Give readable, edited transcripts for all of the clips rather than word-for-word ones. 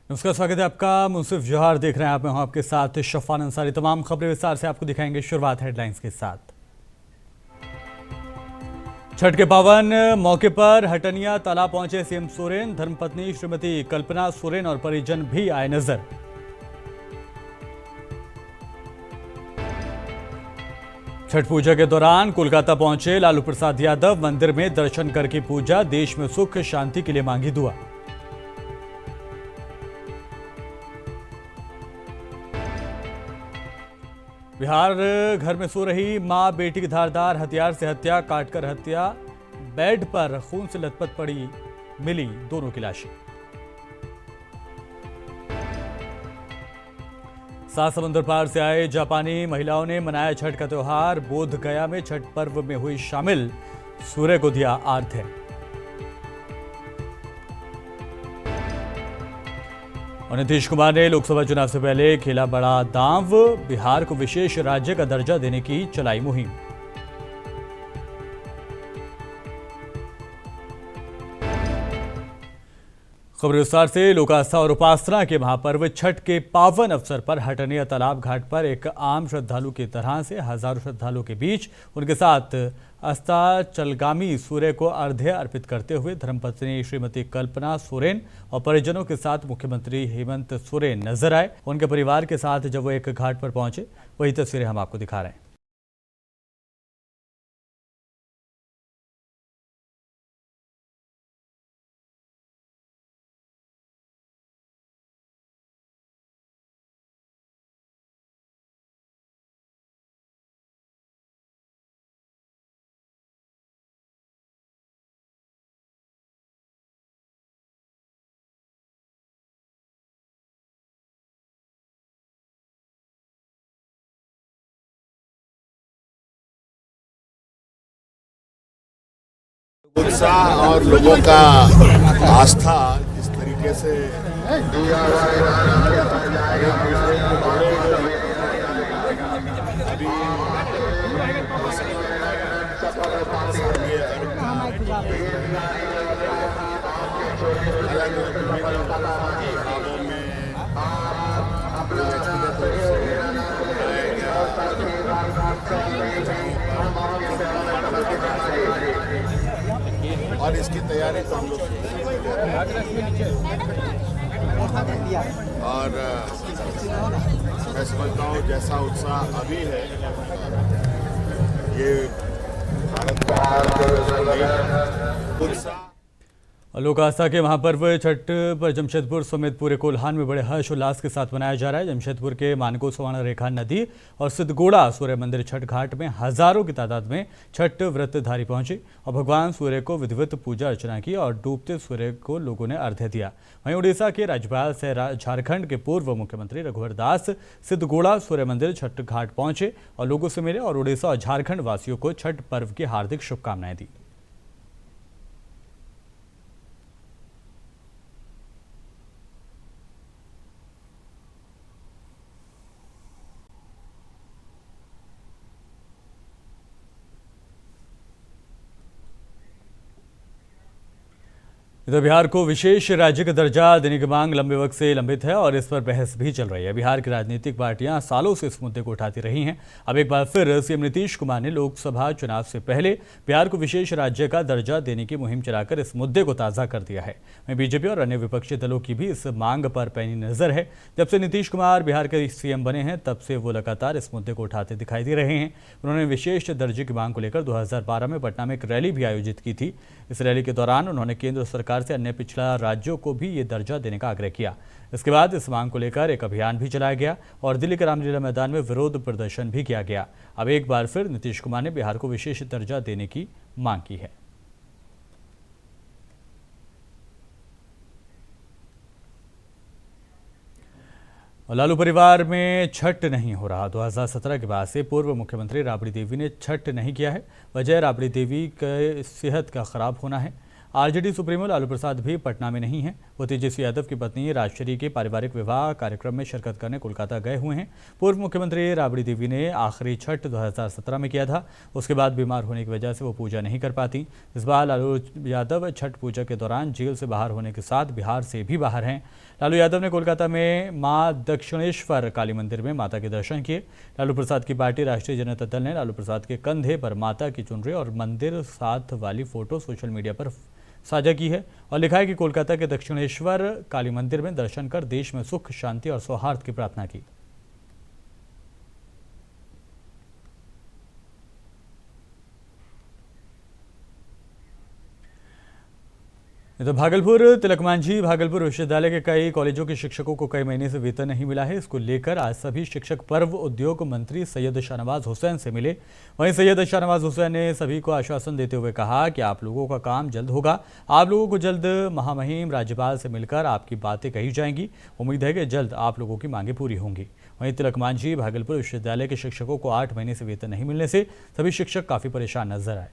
नमस्कार, स्वागत है आपका। मुंसिफ जोहार देख रहे हैं आप। मैं हूं आपके साथ शफान अंसारी। तमाम खबरें विस्तार से आपको दिखाएंगे। शुरुआत हेडलाइंस के साथ। छठ के पावन मौके पर हटनिया तालाब पहुंचे सीएम सोरेन। धर्मपत्नी श्रीमती कल्पना सोरेन और परिजन भी आए नजर। छठ पूजा के दौरान कोलकाता पहुंचे लालू प्रसाद यादव। मंदिर में दर्शन करके पूजा, देश में सुख शांति के लिए मांगी दुआ। बिहार घर में सो रही मां बेटी की धारदार हथियार से हत्या, काटकर हत्या। बेड पर खून से लथपथ पड़ी मिली दोनों की लाशें। सात समुद्र पार से आए जापानी महिलाओं ने मनाया छठ का त्योहार। बोध गया में छठ पर्व में हुई शामिल, सूर्य को दिया आर्घ्य। और नीतीश कुमार ने लोकसभा चुनाव से पहले खेला बड़ा दांव। बिहार को विशेष राज्य का दर्जा देने की चलाई मुहिम। खबर विस्तार से। लोक आस्था और उपासना के महापर्व छठ के पावन अवसर पर हटनिया तालाब घाट पर एक आम श्रद्धालु की तरह से हजारों श्रद्धालुओं के बीच उनके साथ अस्ताचलगामी सूर्य को अर्घ्य अर्पित करते हुए धर्मपत्नी श्रीमती कल्पना सोरेन और परिजनों के साथ मुख्यमंत्री हेमंत सोरेन नजर आए। उनके परिवार के साथ जब वो एक घाट पर पहुंचे, वही तस्वीरें हम आपको दिखा रहे हैं। उत्साह और लोगों का आस्था जिस तरीके से अभी और इसकी तैयारी तो हम लोग और मैं समझता हूँ जैसा उत्साह अभी है ये भारत का उत्साह। लोक आस्था के महापर्व छठ पर जमशेदपुर समेत पूरे कोल्हान में बड़े हर्षोल्लास के साथ मनाया जा रहा है। जमशेदपुर के मानको स्वर्ण रेखा नदी और सिद्धगोड़ा सूर्य मंदिर छठ घाट में हजारों की तादाद में छठ व्रतधारी पहुंचे और भगवान सूर्य को विधिवत पूजा अर्चना की और डूबते सूर्य को लोगों ने अर्घ्य दिया। वहीं उड़ीसा के राज्यपाल से झारखंड के पूर्व मुख्यमंत्री रघुवर दास सिद्धगोड़ा सूर्य मंदिर छठ घाट पहुंचे और लोगों से मिले और उड़ीसा और झारखंड वासियों को छठ पर्व की हार्दिक शुभकामनाएं दी। इधर बिहार को विशेष राज्य का दर्जा देने की मांग लंबे वक्त से लंबित है और इस पर बहस भी चल रही है। बिहार की राजनीतिक पार्टियां सालों से इस मुद्दे को उठाती रही हैं। अब एक बार फिर सीएम नीतीश कुमार ने लोकसभा चुनाव से पहले बिहार को विशेष राज्य का दर्जा देने की मुहिम चलाकर इस मुद्दे को ताज़ा कर दिया है। वहीं बीजेपी और अन्य विपक्षी दलों की भी इस मांग पर पैनी नजर है। जब से नीतीश कुमार बिहार के सीएम बने हैं, तब से वो लगातार इस मुद्दे को उठाते दिखाई दे रहे हैं। उन्होंने विशेष दर्जे की मांग को लेकर 2012 में पटना में एक रैली भी आयोजित की थी। इस रैली के दौरान उन्होंने केंद्र सरकार से अन्य पिछड़ा राज्यों को भी ये दर्जा देने का आग्रह किया। इसके बाद इस मांग को लेकर एक अभियान भी चलाया गया और दिल्ली के रामलीला मैदान में विरोध प्रदर्शन भी किया गया। अब एक बार फिर नीतीश कुमार ने बिहार को विशेष दर्जा देने की मांग की है। लालू परिवार में छठ नहीं हो रहा। 2017 के बाद से पूर्व मुख्यमंत्री राबड़ी देवी ने छठ नहीं किया है। वजह राबड़ी देवी के सेहत का खराब होना है। आरजेडी सुप्रीमो लालू प्रसाद भी पटना में नहीं हैं। वो तेजस्वी यादव की पत्नी राजश्री के पारिवारिक विवाह कार्यक्रम में शिरकत करने कोलकाता गए हुए हैं। पूर्व मुख्यमंत्री राबड़ी देवी ने आखिरी छठ 2017 में किया था। उसके बाद बीमार होने की वजह से वो पूजा नहीं कर पाती। इस बार लालू यादव छठ पूजा के दौरान जेल से बाहर होने के साथ बिहार से भी बाहर हैं। लालू यादव ने कोलकाता में मां दक्षिणेश्वर काली मंदिर में माता के दर्शन किए। लालू प्रसाद की पार्टी राष्ट्रीय जनता दल ने लालू प्रसाद के कंधे पर माता की चुनरी और मंदिर साथ वाली फोटो सोशल मीडिया पर साझा की है और लिखा है कि कोलकाता के दक्षिणेश्वर काली मंदिर में दर्शन कर देश में सुख, शांति और सौहार्द की प्रार्थना की। तो भागलपुर तिलक मांझी भागलपुर विश्वविद्यालय के कई कॉलेजों के शिक्षकों को कई महीने से वेतन नहीं मिला है। इसको लेकर आज सभी शिक्षक पर्व उद्योग मंत्री सैयद शाहनवाज हुसैन से मिले। वहीं सैयद शाहनवाज हुसैन ने सभी को आश्वासन देते हुए कहा कि आप लोगों का काम जल्द होगा। आप लोगों को जल्द महामहिम राज्यपाल से मिलकर आपकी बातें कही जाएंगी। उम्मीद है कि जल्द आप लोगों की मांगें पूरी होंगी। वहीं तिलक मांझी भागलपुर विश्वविद्यालय के शिक्षकों को 8 महीने से वेतन नहीं मिलने से सभी शिक्षक काफी परेशान नजर आए।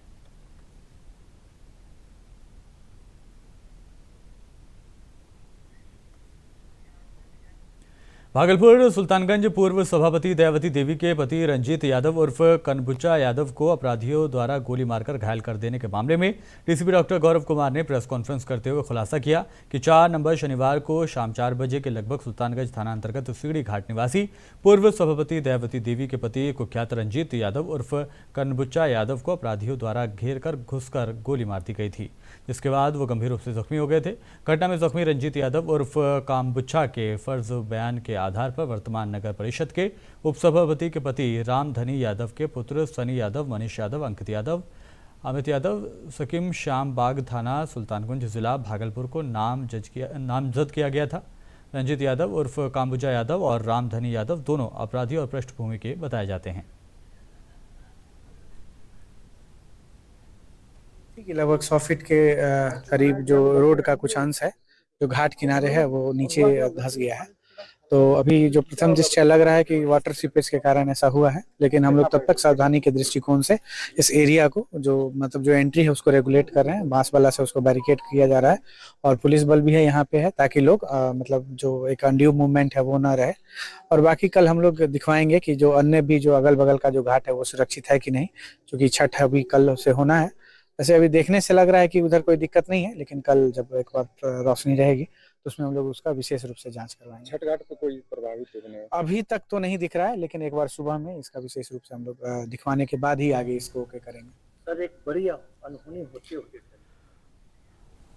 भागलपुर सुल्तानगंज पूर्व सभापति दयावती देवी के पति रंजीत यादव उर्फ कनबुच्चा यादव को अपराधियों द्वारा गोली मारकर घायल कर देने के मामले में डीसीपी डॉक्टर गौरव कुमार ने प्रेस कॉन्फ्रेंस करते हुए खुलासा किया कि 4 नंबर शनिवार को शाम 4 बजे के लगभग सुल्तानगंज थाना अंतर्गत सीढ़ी घाट निवासी पूर्व सभापति दयावती देवी के पति कुख्यात रंजीत यादव उर्फ कनबुच्चा यादव को अपराधियों द्वारा घेर कर घुसकर गोली मार दी गई थी, जिसके बाद वो गंभीर रूप से जख्मी हो गए थे। घटना में जख्मी रंजीत यादव उर्फ कामबुच्चा के फर्ज बयान के आधार पर वर्तमान नगर परिषद के उपसभापति के पति रामधनी यादव के पुत्र सनी यादव, मनीष यादव, अंकित यादव, अमित यादव, सकीम श्याम बाग थाना सुल्तानगंज जिला भागलपुर को नामजद किया गया था। रंजीत यादव उर्फ कामबुच्चा यादव और रामधनी यादव दोनों अपराधी और पृष्ठभूमि के बताए जाते हैं। लगभग 100 फीट के करीब जो रोड का कुछ अंश है, जो घाट किनारे है, वो नीचे धंस गया है। तो अभी जो प्रथम दृष्टया लग रहा है कि वाटर सीपेज के कारण ऐसा हुआ है, लेकिन हम लोग तब तक सावधानी के दृष्टिकोण से इस एरिया को जो एंट्री है उसको रेगुलेट कर रहे हैं। बांस वाला से उसको बैरिकेड किया जा रहा है और पुलिस बल भी है यहाँ पे है, ताकि लोग जो एक अनड्यू मूवमेंट है वो ना रहे। और बाकी कल हम लोग दिखवाएंगे कि जो अन्य भी जो अगल बगल का जो घाट है वो सुरक्षित है कि नहीं, क्योंकि छठ अभी कल से होना है। वैसे अभी देखने से लग रहा है कि उधर कोई दिक्कत नहीं है, लेकिन कल जब एक बार रोशनी रहेगी तो उसमें हम लोग उसका विशेष रूप से जांच करवाएंगे। छठ घाट पर कोई प्रभावित नहीं अभी तक तो नहीं दिख रहा है, लेकिन एक बार सुबह में इसका विशेष रूप से हम लोग दिखवाने के बाद ही आगे इसको ओके करेंगे। सर, एक बड़ी अनहोनी होती होगी।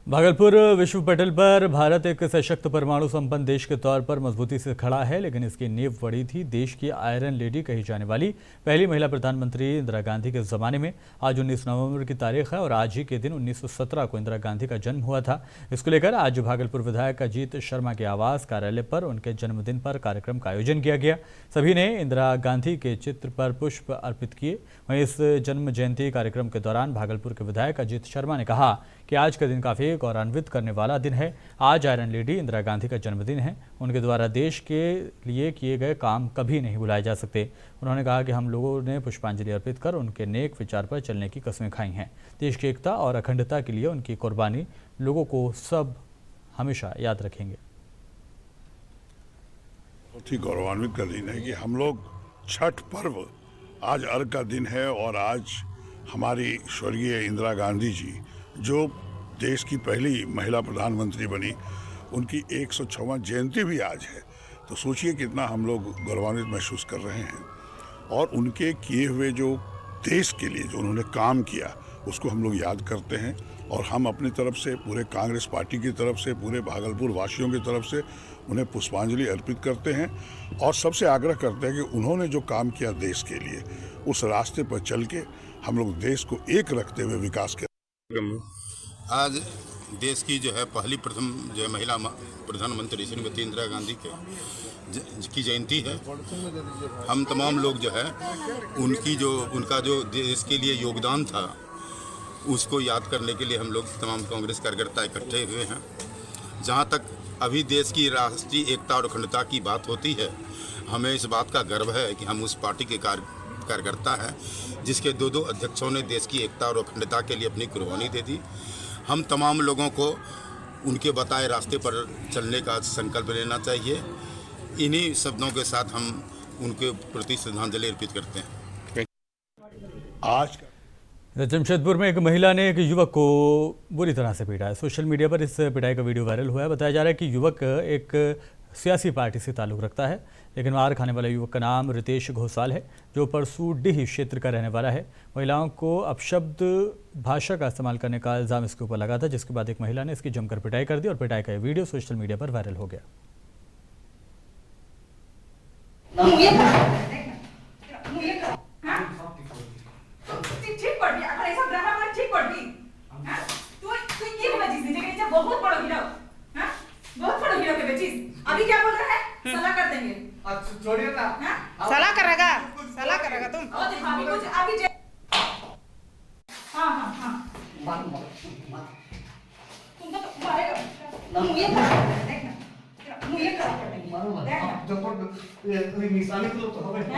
भागलपुर विश्व पटल पर भारत एक सशक्त परमाणु संपन्न देश के तौर पर मजबूती से खड़ा है, लेकिन इसकी नींव पड़ी थी देश की आयरन लेडी कही जाने वाली पहली महिला प्रधानमंत्री इंदिरा गांधी के ज़माने में। आज 19 नवंबर की तारीख है और आज ही के दिन 1917 को इंदिरा गांधी का जन्म हुआ था। इसको लेकर आज भागलपुर विधायक अजीत शर्मा के आवास कार्यालय पर उनके जन्मदिन पर कार्यक्रम का आयोजन किया गया। सभी ने इंदिरा गांधी के चित्र पर पुष्प अर्पित किए। वहीं इस जन्म जयंती कार्यक्रम के दौरान भागलपुर के विधायक अजीत शर्मा ने कहा कि आज का दिन काफ़ी गौरवान्वित करने वाला दिन है। आज आयरन लेडी इंदिरा गांधी का जन्मदिन है। उनके द्वारा देश के लिए किए गए काम कभी नहीं भुलाए जा सकते। उन्होंने कहा कि हम लोगों ने पुष्पांजलि अर्पित कर उनके नेक विचार पर चलने की कस्में खाई हैं। देश की एकता और अखंडता के लिए उनकी कुर्बानी लोगों को सब हमेशा याद रखेंगे। बहुत ही गौरवान्वित का दिन है कि हम लोग छठ पर्व, आज अर्घ का दिन है और आज हमारी स्वर्गीय इंदिरा गांधी जी जो देश की पहली महिला प्रधानमंत्री बनी, उनकी 106वां जयंती भी आज है। तो सोचिए कितना हम लोग गौरवान्वित महसूस कर रहे हैं और उनके किए हुए जो देश के लिए जो उन्होंने काम किया उसको हम लोग याद करते हैं। और हम अपनी तरफ से, पूरे कांग्रेस पार्टी की तरफ से, पूरे भागलपुर वासियों की तरफ से उन्हें पुष्पांजलि अर्पित करते हैं और सबसे आग्रह करते हैं कि उन्होंने जो काम किया देश के लिए, उस रास्ते पर चल के हम लोग देश को एक रखते हुए विकास करें। आज देश की जो है पहली प्रथम जो है महिला प्रधानमंत्री श्रीमती इंदिरा गांधी की जयंती है। हम तमाम लोग जो है उनका जो देश के लिए योगदान था उसको याद करने के लिए हम लोग तमाम कांग्रेस कार्यकर्ता इकट्ठे हुए हैं। जहां तक अभी देश की राष्ट्रीय एकता और अखंडता की बात होती है, हमें इस बात का गर्व है कि हम उस पार्टी के कार्यकर्ता हैं जिसके दो अध्यक्षों ने देश की एकता और अखंडता के लिए अपनी कुर्बानी दे दी। हम तमाम लोगों को उनके बताए रास्ते पर चलने का संकल्प लेना चाहिए। इन्हीं शब्दों के साथ हम उनके प्रति श्रद्धांजलि अर्पित करते हैं। आज का जमशेदपुर में एक महिला ने एक युवक को बुरी तरह से पीटा है। सोशल मीडिया पर इस पिटाई का वीडियो वायरल हुआ है। बताया जा रहा है कि युवक एक सियासी पार्टी से ताल्लुक़ रखता है, लेकिन मार खाने वाले युवक का नाम रितेश घोषाल है, जो परसूडीह क्षेत्र का रहने वाला है। महिलाओं को अपशब्द भाषा का इस्तेमाल करने का इल्ज़ाम इसके ऊपर लगा था, जिसके बाद एक महिला ने इसकी जमकर पिटाई कर दी और पिटाई का ये वीडियो सोशल मीडिया पर वायरल हो गया। अभी क्या बोल रहा है? सलाह कर देंगे। छोड़िए ना। सलाह करेगा तुम। भाभी कुछ अभी हाँ। तुम तो मारेगा। तुम ये देखना। तुम ये निशानी तो हमें है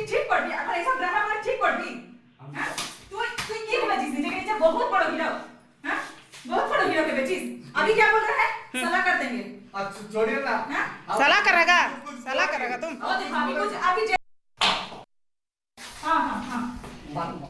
ठीक पड़ गया। अगर ऐसा ड्रामा वाला ठीक पड़ गई। तू ये बचिस नहीं बहुत बड़ा हीरो। बहुत बड़ा हीरो के बचिस। अभी क्या बोल रहा है? सलाह कर देंगे। छोड़िए ना। सलाह करेगा तुम। भाभी कुछ अभी हाँ।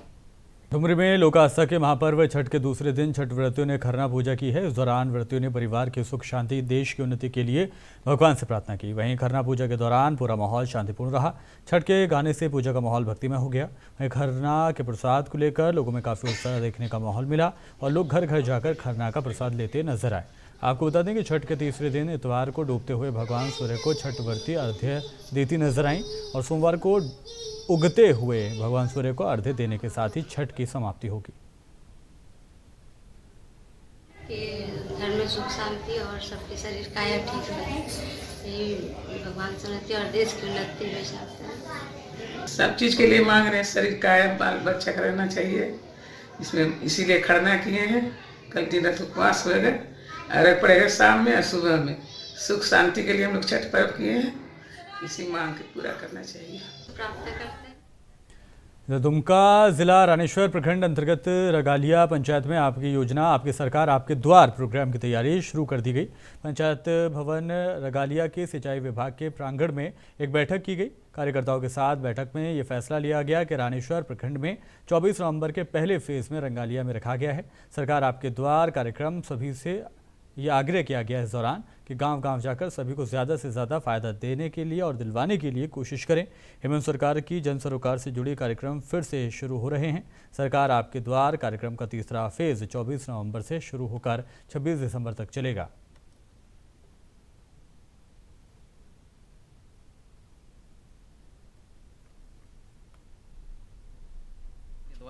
डुमरी में लोक आस्था के महापर्व छठ के दूसरे दिन छठ व्रतियों ने खरना पूजा की है। इस दौरान व्रतियों ने परिवार की सुख शांति, देश की उन्नति के लिए भगवान से प्रार्थना की। वहीं खरना पूजा के दौरान पूरा माहौल शांतिपूर्ण रहा। छठ के गाने से पूजा का माहौल भक्तिमय हो गया। वहीं खरना के प्रसाद को लेकर लोगों में काफ़ी उत्साह देखने का माहौल मिला और लोग घर घर जाकर खरना का प्रसाद लेते नजर आए। आपको बता दें कि छठ के तीसरे दिन इतवार को डूबते हुए भगवान सूर्य को छठ व्रती अर्घ्य देती नजर आई और सोमवार को उगते हुए भगवान सूर्य को अर्घ्य देने के साथ ही छठ की समाप्ति होगी। कि घर में सुख शांति और सबके शरीर काया ठीक रहे, यही भगवान से उन्नति और देश की उन्नति भी चाहते हैं। सब चीज़ के लिए मांग रहे हैं, शरीर काया बाल बच्चा का रहना चाहिए। इसमें इसीलिए खरना किए हैं। कल तीनों उपवास होगा, अर्घ पड़ेगा शाम में और सुबह में। सुख शांति के लिए हम लोग छठ पर्व किए हैं। इसी मांग के पूरा करना चाहिए। प्रार्थना करते हैं। दुमका जिला रानेश्वर प्रखंड अंतर्गत रगालिया पंचायत में आपकी योजना आपकी सरकार आपके द्वार प्रोग्राम की तैयारी शुरू कर दी गई। पंचायत भवन रगालिया के सिंचाई विभाग के प्रांगण में एक बैठक की गई। कार्यकर्ताओं के साथ बैठक में ये फैसला लिया गया कि रानेश्वर प्रखंड में 24 नवंबर के पहले फेज में रंगालिया में रखा गया है। सरकार आपके द्वार कार्यक्रम सभी से ये आग्रह किया गया इस दौरान कि गांव-गांव जाकर सभी को ज़्यादा से ज़्यादा फ़ायदा देने के लिए और दिलवाने के लिए कोशिश करें। हेमंत सरकार की जन सरोकार से जुड़े कार्यक्रम फिर से शुरू हो रहे हैं। सरकार आपके द्वार कार्यक्रम का तीसरा फेज़ 24 नवंबर से शुरू होकर 26 दिसंबर तक चलेगा।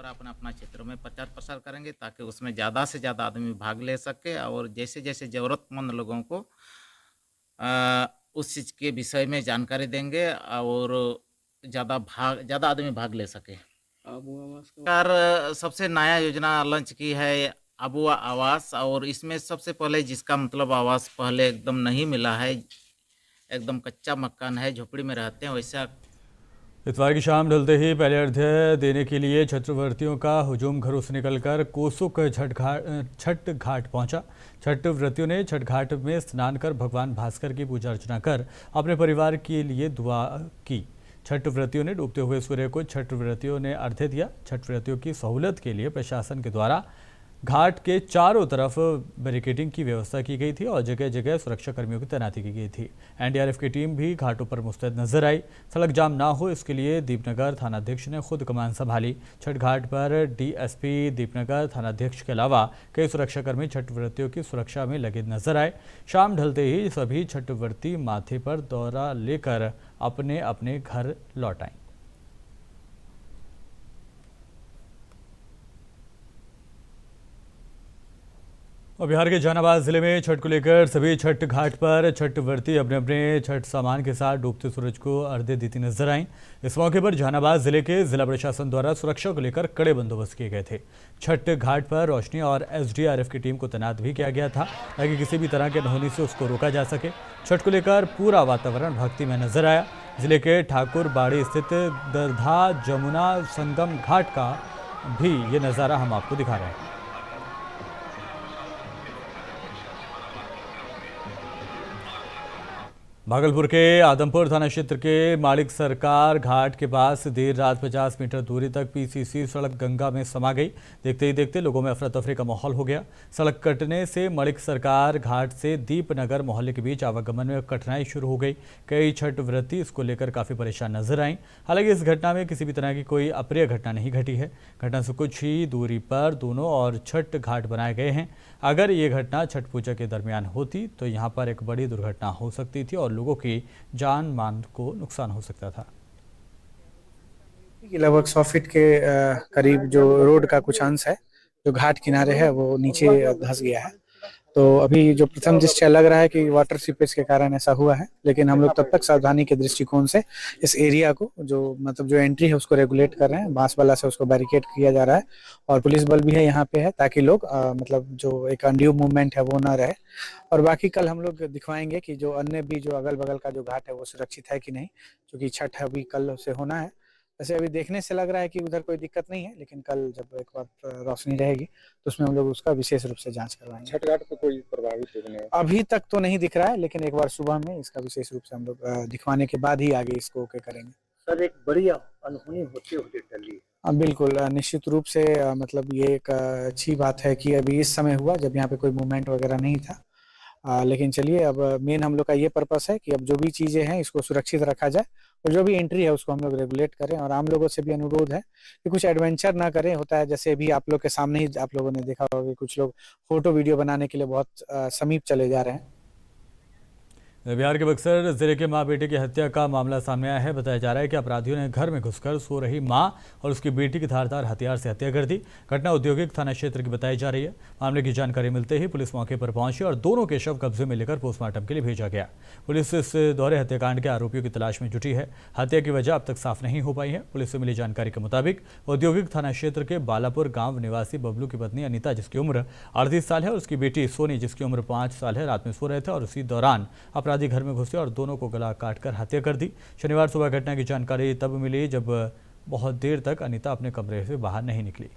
अपना अपना क्षेत्रों में प्रचार प्रसार करेंगे ताकि उसमें ज़्यादा से ज़्यादा आदमी भाग ले सके और जैसे जैसे ज़रूरतमंद लोगों को उस चीज़ के विषय में जानकारी देंगे और ज़्यादा आदमी भाग ले सके। सरकार सबसे नया योजना लॉन्च की है आबुआ आवास, और इसमें सबसे पहले जिसका मतलब आवास पहले एकदम नहीं मिला है, एकदम कच्चा मकान है, झोपड़ी में रहते हैं, वैसा इतवार की शाम ढलते ही पहले अर्घ्य देने के लिए छठव्रतियों का हुजूम घरों से निकलकर कोसुक छठ घाट पहुंचा। छठ व्रतियों ने छठ घाट में स्नान कर भगवान भास्कर की पूजा अर्चना कर अपने परिवार के लिए दुआ की। छठ व्रतियों ने डूबते हुए सूर्य को छठ व्रतियों ने अर्घ्य दिया। छठ व्रतियों की सहूलत के लिए प्रशासन के द्वारा घाट के चारों तरफ बैरिकेडिंग की व्यवस्था की गई थी और जगह जगह सुरक्षा कर्मियों की तैनाती की गई थी। एनडीआरएफ की टीम भी घाटों पर मुस्तैद नजर आई। सड़क जाम ना हो इसके लिए दीपनगर थानाध्यक्ष ने खुद कमान संभाली। छठ घाट पर डीएसपी दीपनगर थानाध्यक्ष के अलावा कई सुरक्षाकर्मी छठ व्रतियों की सुरक्षा में लगे नजर आए। शाम ढलते ही सभी छठ व्रती माथे पर दौरा लेकर अपने अपने घर लौट आए। और बिहार के जहानाबाद जिले में छठ को लेकर सभी छठ घाट पर छठ व्रती अपने अपने छठ सामान के साथ डूबते सूरज को अर्घ्य देती नजर आईं। इस मौके पर जहानाबाद जिले के जिला प्रशासन द्वारा सुरक्षा को लेकर कड़े बंदोबस्त किए गए थे। छठ घाट पर रोशनी और एसडीआरएफ की टीम को तैनात भी किया गया था ताकि किसी भी तरह के अनहोनी से उसको रोका जा सके। छठ को लेकर पूरा वातावरण भक्ति में नजर आया। जिले के ठाकुर बाड़ी स्थित दरधा जमुना संगम घाट का भी ये नज़ारा हम आपको दिखा रहे हैं। भागलपुर के आदमपुर थाना क्षेत्र के मालिक सरकार घाट के पास देर रात 50 मीटर दूरी तक पीसीसी सड़क गंगा में समा गई। देखते ही देखते लोगों में अफरा तफरी का माहौल हो गया। सड़क कटने से मालिक सरकार घाट से दीपनगर मोहल्ले के बीच आवागमन में कठिनाई शुरू हो गई। कई छठ व्रती इसको लेकर काफ़ी परेशान नजर आईं। हालांकि इस घटना में किसी भी तरह की कोई अप्रिय घटना नहीं घटी है। घटना से कुछ ही दूरी पर दोनों और छठ घाट बनाए गए हैं। अगर ये घटना छठ पूजा के दरमियान होती तो यहाँ पर एक बड़ी दुर्घटना हो सकती थी और लोगों की जान मान को नुकसान हो सकता था। लगभग 100 फीट के करीब जो रोड का कुछ अंश है जो घाट किनारे है वो नीचे धंस गया है। तो अभी जो प्रथम दृष्टया लग रहा है कि वाटर सीपेज के कारण ऐसा हुआ है, लेकिन हम लोग तब तक सावधानी के दृष्टिकोण से इस एरिया को जो एंट्री है उसको रेगुलेट कर रहे हैं। बांस वाला से उसको बैरिकेड किया जा रहा है और पुलिस बल भी है यहाँ पे है, ताकि लोग जो एक अनड्यू मूवमेंट है वो ना रहे। और बाकी कल हम लोग दिखवाएंगे कि जो अन्य भी जो अगल बगल का जो घाट है वो सुरक्षित है कि नहीं, क्योंकि छठ अभी कल से होना है। वैसे अभी देखने से लग रहा है कि उधर कोई दिक्कत नहीं है, लेकिन कल जब एक बार रोशनी रहेगी तो उसमें हम लोग उसका विशेष रूप से जांच करवाएंगे। छठ घाट पे कोई प्रभावित होने अभी तक तो नहीं दिख रहा है, लेकिन एक बार सुबह में इसका विशेष रूप से हम लोग दिखवाने के बाद ही आगे इसको ओके करेंगे। सर, एक बड़ी अनहोनी होते हुए टली। बिल्कुल, निश्चित रूप से मतलब ये एक अच्छी बात है कि अभी इस समय हुआ जब यहाँ पे कोई मूवमेंट वगैरह नहीं था। लेकिन चलिए, अब मेन हम लोग का ये पर्पस है कि अब जो भी चीज़ें हैं इसको सुरक्षित रखा जाए और जो भी एंट्री है उसको हम लोग रेगुलेट करें। और आम लोगों से भी अनुरोध है कि कुछ एडवेंचर ना करें। होता है जैसे अभी आप लोग के सामने ही आप लोगों ने देखा होगा कि कुछ लोग फोटो वीडियो बनाने के लिए बहुत समीप चले जा रहे हैं। बिहार के बक्सर जिले के मां बेटे की हत्या का मामला सामने आया है। बताया जा रहा है कि अपराधियों ने घर में घुसकर सो रही मां और उसकी बेटी की धारदार हथियार से हत्या कर दी। घटना औद्योगिक थाना क्षेत्र की बताई जा रही है। मामले की जानकारी मिलते ही पुलिस मौके पर पहुंची और दोनों के शव कब्जे में लेकर पोस्टमार्टम के लिए भेजा गया। पुलिस इस दोहरे हत्याकांड के आरोपियों की तलाश में जुटी है। हत्या की वजह अब तक साफ नहीं हो पाई है। पुलिस से मिली जानकारी के मुताबिक औद्योगिक थाना क्षेत्र के बालापुर गांव निवासी बबलू की पत्नी अनिता, जिसकी उम्र 38 साल है, और उसकी बेटी सोनी, जिसकी उम्र 5 साल है, रात में सो रहे थे और उसी दौरान अपराधी घर में घुसे और दोनों को गला काटकर हत्या कर दी। शनिवार सुबह घटना की जानकारी तब मिली जब बहुत देर तक अनीता अपने कमरे से बाहर नहीं निकली।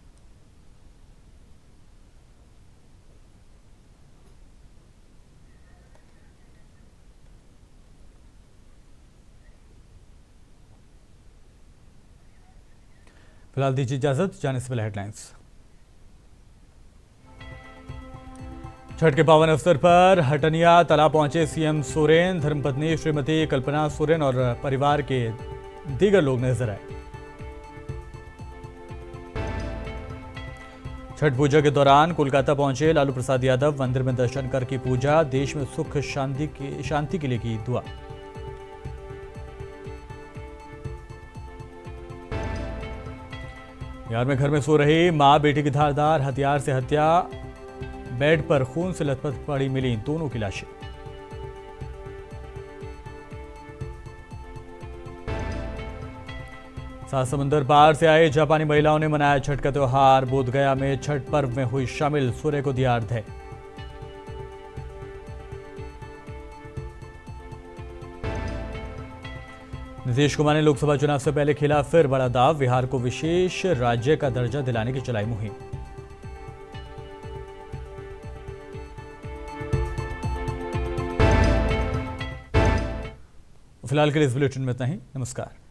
फिलहाल दीजिए इजाजत, जाने से पहले हेडलाइंस। छठ के पावन अवसर पर हटनिया तालाब पहुंचे सीएम सोरेन। धर्मपत्नी श्रीमती कल्पना सोरेन और परिवार के दीगर लोग नजर आए। छठ पूजा के दौरान कोलकाता पहुंचे लालू प्रसाद यादव। मंदिर में दर्शन कर की पूजा, देश में सुख शांति के लिए की दुआ। बिहार में घर में सो रही मां बेटी की धारदार हथियार से हत्या। बेड पर खून से लथपथ पड़ी मिली दोनों की लाशें। सात समंदर पार से आए जापानी महिलाओं ने मनाया छठ का त्योहार। बोधगया में छठ पर्व में हुई शामिल, सूर्य को दिया अर्घ्य। नीतीश कुमार ने लोकसभा चुनाव से पहले खेला फिर बड़ा दाव। बिहार को विशेष राज्य का दर्जा दिलाने की चलाई मुहिम। फिलहाल के लिए इस बुलेटिन में इतना ही। नमस्कार।